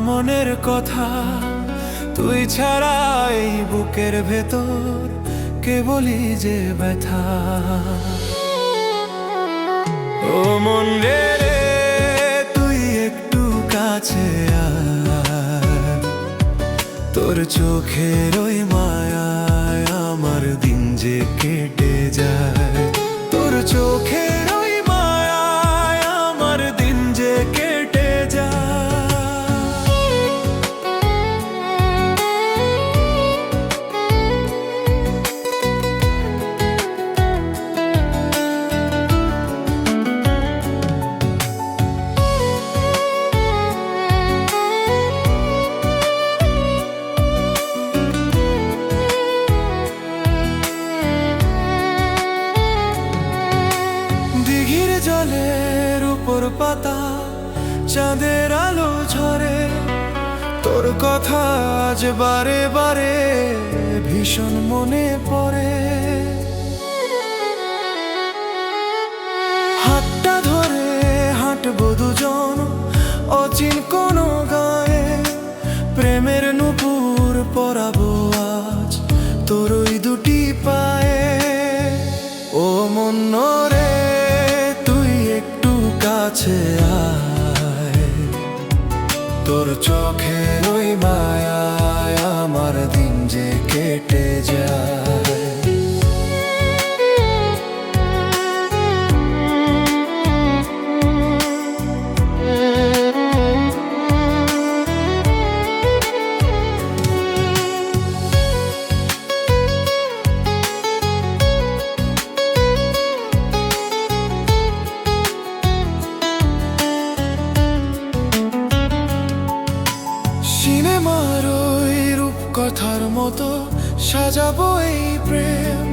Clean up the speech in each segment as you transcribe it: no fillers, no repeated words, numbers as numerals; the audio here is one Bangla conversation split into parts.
মনের কথা, তুই ছাড়া এই বুকের ভেতর কেবলই যে ব্যথা। ও মন রে রে, তুই একটু কাছে আয়, তোর চোখের ওই মায়ায় আমার দিন যে কেটে যায়। তোর চোখের ওই মায়ায় আমার দিন যে কেটে যায়। জলের উপর পাতা চাঁদের আলো ঝরে, তোর কথা আজ বারে বারে ভীষণ মনে পড়ে। হাতটা ধরে হাঁটবো দুজন অচিন কোনো গায়ে, প্রেমের নূপুর পরাবো আজ তোর ওই দুটি পায়ে। ও মন রে, কাছে আয়, তোর চোখের ওই মায়ায় আমার দিন যে কেটে যায়। সিনেমার ওই রূপকথার মতো সাজাবো এই প্রেম,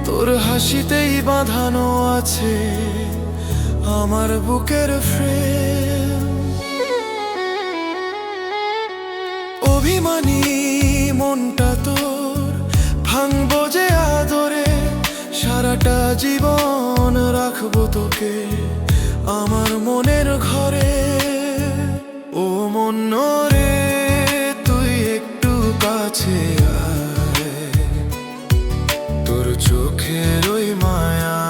তোর হাসিতেই বাঁধানো আছে আমার বুকের ফ্রেম। অভিমানী মনটা তোর ভাঙবো যে আদরে, সারাটা জীবন রাখবো তোকে আমার মনের ঘরে। ও মন রে, তুই একটু কাছে আয়, তোর চোখের ওই মায়া